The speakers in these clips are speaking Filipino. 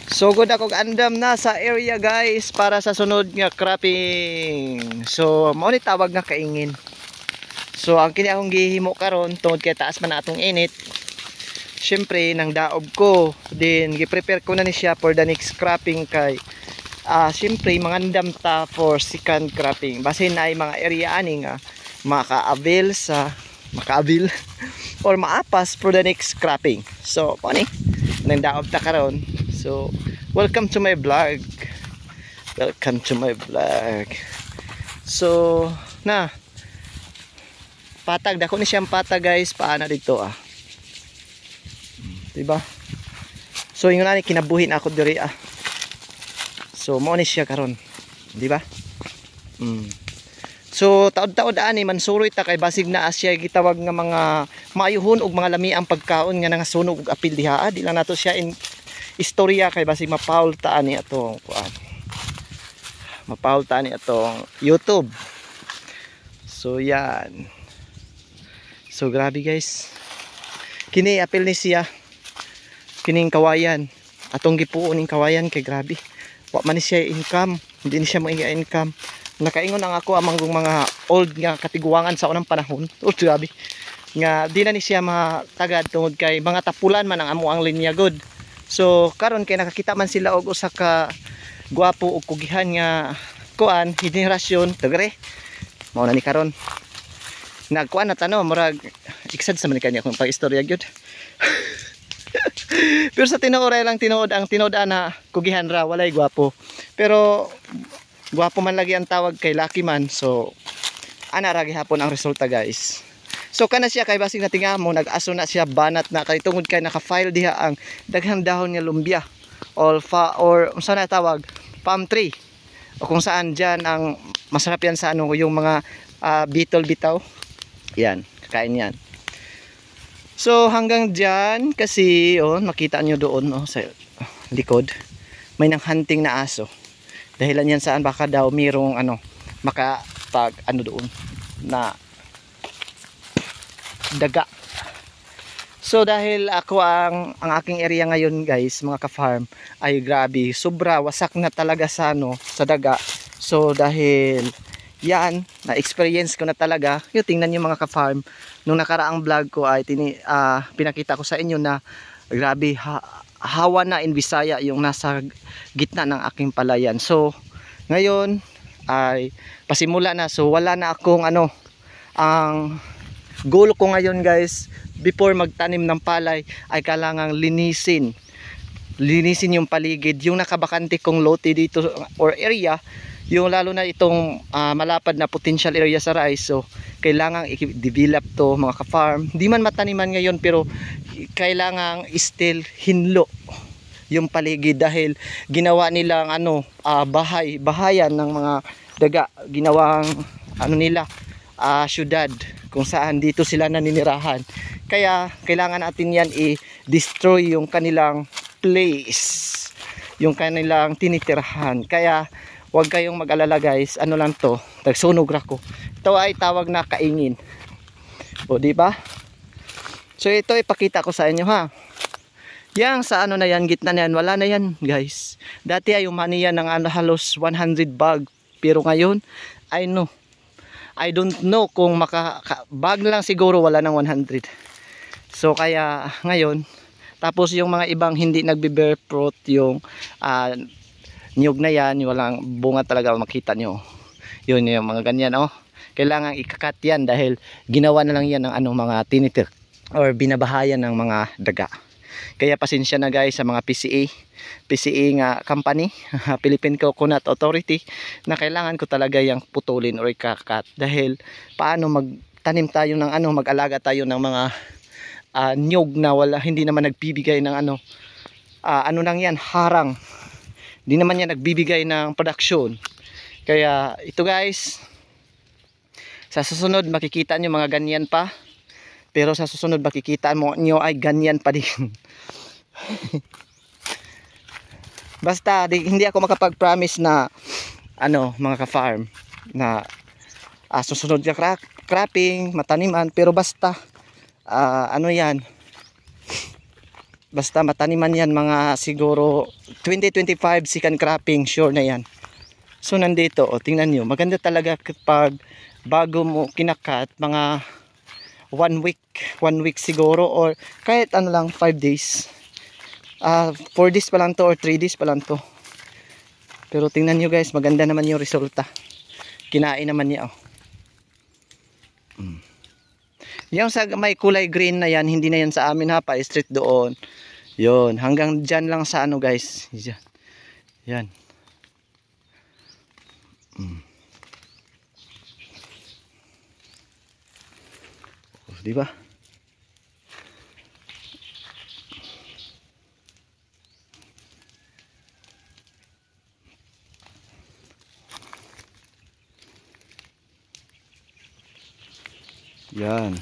So good ako andam na sa area guys para sa sunod nga cropping. So mao ni tawag nga kaingin. So ang kini akong gihimo karon tungod kay taas man atong init. Syempre nang daob ko, then gi-prepare ko na ni siya for the next cropping kay syempre mangandam ta for second cropping. Basin na ay mga area ani nga maka-avail sa maka-avail or maapas for the next cropping. So pani nang daob ta karon. So welcome to my vlog. Welcome to my vlog. So na patag dako ni siyang patag guys, paana dito diba? So yung nani kinabuhin ako diri so mo ni siya karon, diba? So taod-taod ani mansuroy ta kay basig na asya gitawag nga mga maayuhon og mga lami ang pagkaon nga nangasunog og apil diha. Di lang nato siya in istorya kay basig mapaul ta ani atong kuan. Mapaul ta ani atong YouTube. So yan. So grabe guys. Kini apil ni siya. Kining kawayan. Atong gipuon ning kawayan kay grabe. Wa man ni siya income. Hindi ni siya mo income. Nakaingon ang ako amang mga old nga katiguangan sa unang panahon. Oh grabe. Nga di na ni siya matagad tungod kay mga tapulan man ang amo ang linya good. So karon kay nakakita man sila og usa ka gwapo ug kugihan nga kuan henerasyon tagre. Mao na ni karon. Nagkuan na tano murag iksad sa man kanya kung pag-istorya gyud. Pero sa tinuoray lang tinuod ang tinuod-an na kugihan ra walay gwapo. Pero gwapo man lagi ang tawag kay lucky man. So ana ra gihapon ang resulta guys. So kana siya kay basig na tingamo nag-aso na siya banat na kay tungod kay naka-file diha ang daghang dahon nga lumbia or unsa na tawag palm tree. O kung saan diyan ang masarap yan sa ano yung mga beetle bitaw. Yan, kakain yan. So hanggang dyan kasi makita nyo doon sa likod may nang hunting na aso. Dahilan yan saan baka daw mayroong makapag doon na daga. So dahil ako ang aking area ngayon guys mga ka-farm ay grabe sobra wasak na talaga sa sa daga. So dahil yan na experience ko na talaga yung tingnan nyo mga ka-farm nung nakaraang vlog ko ay pinakita ko sa inyo na grabe hawa na in Bisaya yung nasa gitna ng aking palayan. So ngayon ay pasimula na. So wala na akong ang goal ko ngayon guys before magtanim ng palay ay kailangang linisin yung paligid, yung nakabakante kong lote dito or area, yung lalo na itong malapad na potential area sa rice. So kailangang i-develop to mga ka-farm. Di man mataniman ngayon pero kailangang still hinlo yung paligid dahil ginawa nilang bahayan ng mga daga, ginawang nila syudad kung saan dito sila naninirahan. Kaya kailangan natin yan i-destroy yung kanilang place, yung kanilang tinitirahan. Kaya huwag kayong mag-alala guys, lang to, tagsunog ra ko. Ito ay tawag na kaingin. O di ba? So ito ipakita ko sa inyo ha. Yang sa na yan, gitna na yan, wala na yan guys. Dati ay umani yan ng halos 100 bag. Pero ngayon, I don't know kung bag lang siguro wala ng 100. So kaya ngayon, tapos yung mga ibang hindi nagbe-bear fruit, yung niyog na yan, walang bunga talaga makita nyo. Yun yung mga ganyan kailangan ikakat yan dahil ginawa na lang yan ng mga tinitir or binabahayan ng mga daga. Kaya pasensya na guys sa mga PCA nga company, Philippine Coconut Authority, na kailangan ko talaga yung putulin or ikakat dahil paano magtanim tayo ng mag-alaga tayo ng mga niyog na hindi naman nagbibigay ng lang yan, harang. Hindi naman yan nagbibigay ng production. Kaya ito guys, sa susunod makikita nyo mga ganyan pa. Pero sa susunod makikita nyo ay ganyan pa din. Basta hindi ako makapag-promise na mga ka-farm na susunod na cropping, mataniman, pero basta yan Basta mataniman yan, mga siguro 2025 second cropping, sure na yan. So nandito, tingnan nyo, maganda talaga kapag bago mo kinakat, mga 1 week siguro, or kahit ano lang, 5 days. 4 days pa lang to, or 3 days pa lang to. Pero tingnan nyo guys, maganda naman yung resulta. Kinain naman niya. Yung sa may kulay green na yan, hindi na yan sa amin ha, pa-street doon. Yun, hanggang dyan lang sa ano guys. Yan. Di ba? Yan.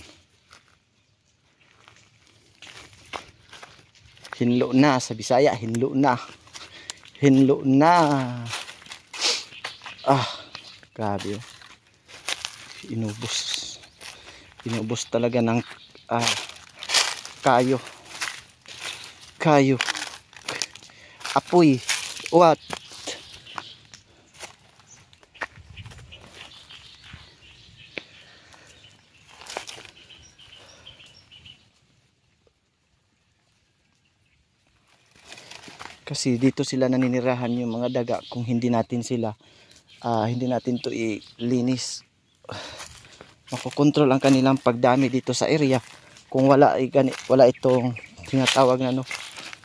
Hinlo na sa Bisaya, hinlo na. Hinlo na. Grabe. Inubos. Inubos talaga ng kayo. Kayo. Apoy. What? Kasi dito sila naninirahan yung mga daga. Kung hindi natin sila, hindi natin to ilinis, makokontrol ang kanilang pagdami dito sa area. Kung wala itong tinatawag na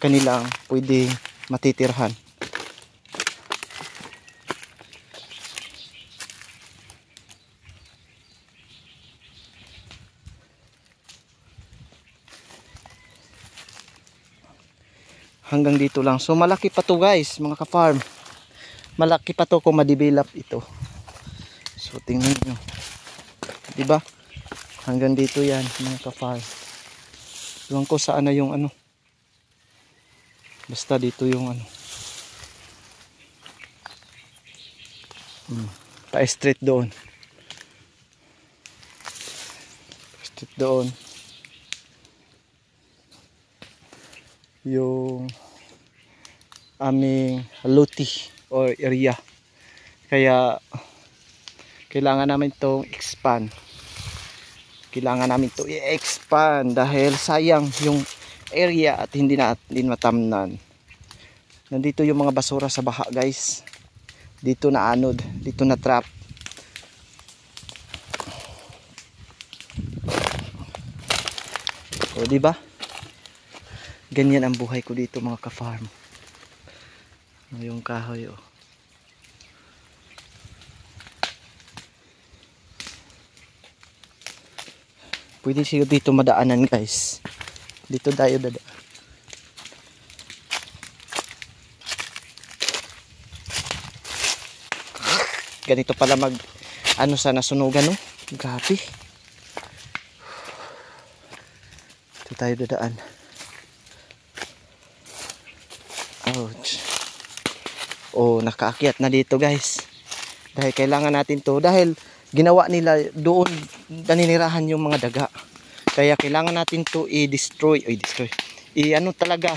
kanilang pwede matitirhan. Hanggang dito lang. So malaki pa to guys, mga ka-farm. Malaki pa to kung ma-develop ito. So tingnan nyo. Diba? Hanggang dito yan, mga ka-farm. Iwan ko saan na yung basta dito yung pa-street doon. Street doon. Yung aming luti or area, kaya kailangan namin itong expand. Kailangan namin ito i-expand dahil sayang yung area at hindi natin matamnan. Nandito yung mga basura sa baha guys, dito na anod, dito na trap. O diba, ganyan ang buhay ko dito mga ka-farm. Yung kahoy pwede siya dito madaanan guys. Dito tayo dadaan. Ganito pala sa nasunugan Grabe. Dito tayo dadaan. Ouch. Nakaakyat na dito guys. Dahil kailangan natin to, dahil ginawa nila doon naninirahan yung mga daga. Kaya kailangan natin to i-destroy. Talaga.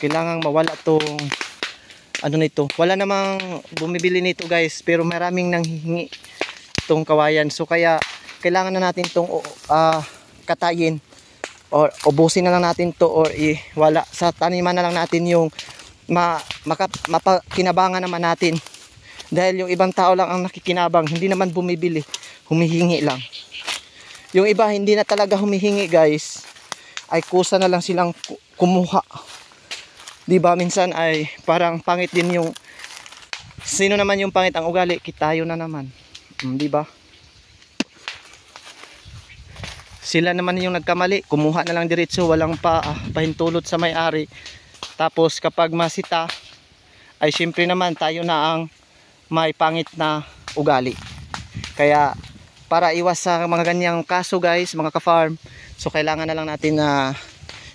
Kailangan mawala tong nito. Wala namang bumibili nito guys, pero maraming nanghihingi tong kawayan. So kaya kailangan na natin tong katayin or ubusin na lang natin to, or wala sa taniman na lang natin yung mapakinabangan naman natin. Dahil yung ibang tao lang ang nakikinabang, hindi naman bumibili, humihingi lang. Yung iba hindi na talaga humihingi guys, ay kusa na lang silang kumuha. Diba minsan ay parang pangit din yung, sino naman yung pangit ang ugali, tayo na naman. Diba? Sila naman yung nagkamali, kumuha na lang diretso, walang pahintulot sa may-ari. Tapos kapag masita, ay syempre naman tayo na ang may pangit na ugali. Kaya para iwas sa mga ganyang kaso guys, mga ka-farm, so kailangan na lang natin na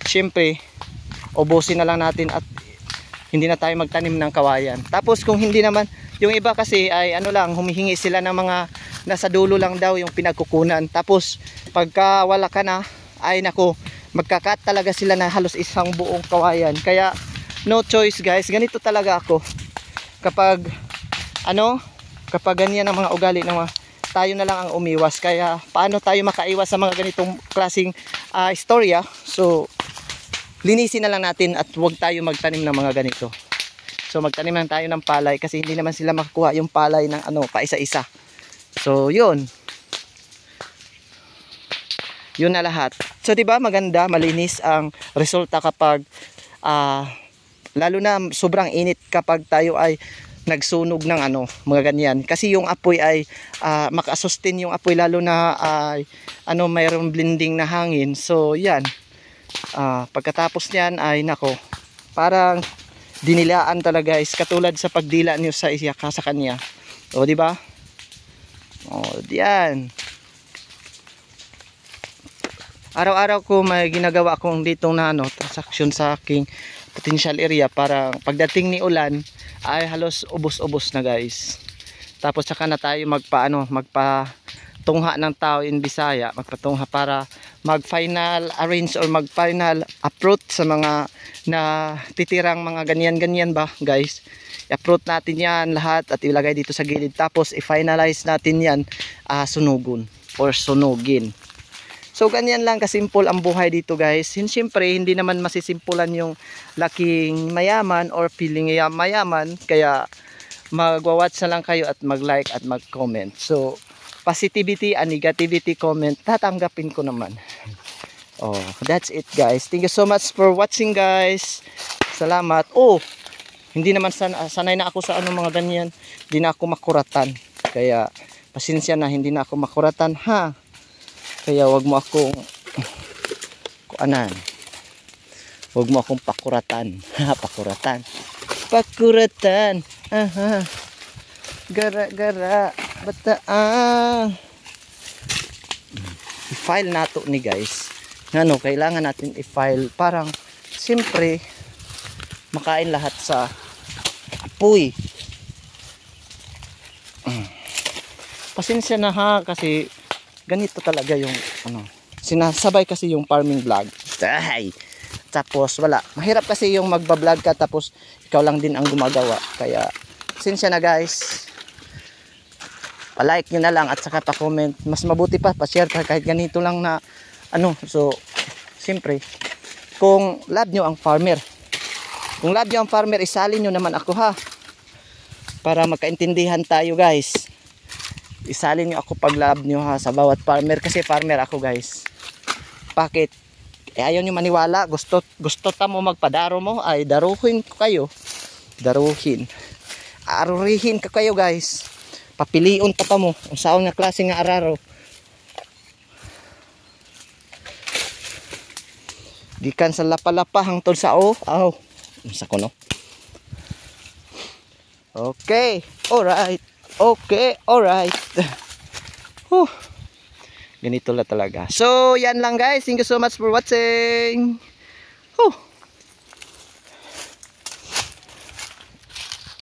syempre ubusin na lang natin at hindi na tayo magtanim ng kawayan. Tapos kung hindi naman, yung iba kasi ay humihingi sila ng mga nasa dulo lang daw yung pinagkukunan. Tapos pagka wala ka na, ay nako, magkakat talaga sila na halos isang buong kawayan. Kaya no choice guys, ganito talaga ako kapag kapag ganyan ang mga ugali ng mga, tayo na lang ang umiwas. Kaya paano tayo makaiwas sa mga ganitong klaseng istorya? So linisin na lang natin at huwag tayo magtanim ng mga ganito. So magtanim lang tayo ng palay kasi hindi naman sila makakuha yung palay ng pa isa-isa. So yun na lahat. So 'di ba maganda, malinis ang resulta kapag lalo na sobrang init kapag tayo ay nagsunog ng mga ganyan. Kasi yung apoy ay maka-sustain yung apoy, lalo na mayroong blending na hangin. So yan. Pagkatapos niyan ay nako, parang dinilaan talaga guys, katulad sa pagdila niyo sa kanya. O di ba? O diyan. Araw-araw ko may ginagawa akong ditong transaction sa aking potential area para pagdating ni ulan ay halos ubos-ubos na guys. Tapos saka na tayo magpatungha ng tao in Bisaya, magpatungha para mag-final arrange or mag-final uproot sa mga titirang mga ganyan-ganyan ba guys. I-uproot natin yan lahat at ilagay dito sa gilid. Tapos i-finalize natin yan sunugun or sunugin. So ganyan lang kasimple ang buhay dito guys. Siyempre hindi naman masisimpulan yung laking mayaman or feeling mayaman. Kaya magwa-watch na lang kayo at mag-like at mag-comment. So positivity and negativity comment tatanggapin ko naman. Oh, that's it guys. Thank you so much for watching guys. Salamat. Oh, hindi naman sanay na ako sa mga ganyan. Hindi na ako makuratan. Kaya pasensya na, hindi na ako makuratan ha. Kaya wag mo akong wag mo akong pakuratan. Pakuratan. Pakuratan. Aha. Gara-gara. Bataan. I-file nato ni guys. Kailangan natin i-file. Parang siyempre makain lahat sa apoy. Pasensya na ha kasi ganito talaga yung sinasabay kasi yung farming vlog. Tapos wala. Mahirap kasi yung magba-vlog ka tapos ikaw lang din ang gumagawa. Kaya pasensya na guys. Pa-like nyo na lang at saka pa-comment. Mas mabuti pa-share pa kahit ganito lang na So siyempre kung love nyo ang farmer, isalin nyo naman ako ha. Para magkaintindihan tayo guys. Isalin nyo ako pag love nyo ha sa bawat farmer. Kasi farmer ako guys. Bakit? Ayaw nyo maniwala. Gusto mo magpadaro mo. Ay daruhin ko kayo. Arurihin ka kayo guys. Papiliun pa mo. Ang saon nga klase nga araro. Gikan sa lapa-lapa hangtod sa sa kuno. Okay. Alright. Ganito lang talaga. So, yan lang guys. Thank you so much for watching.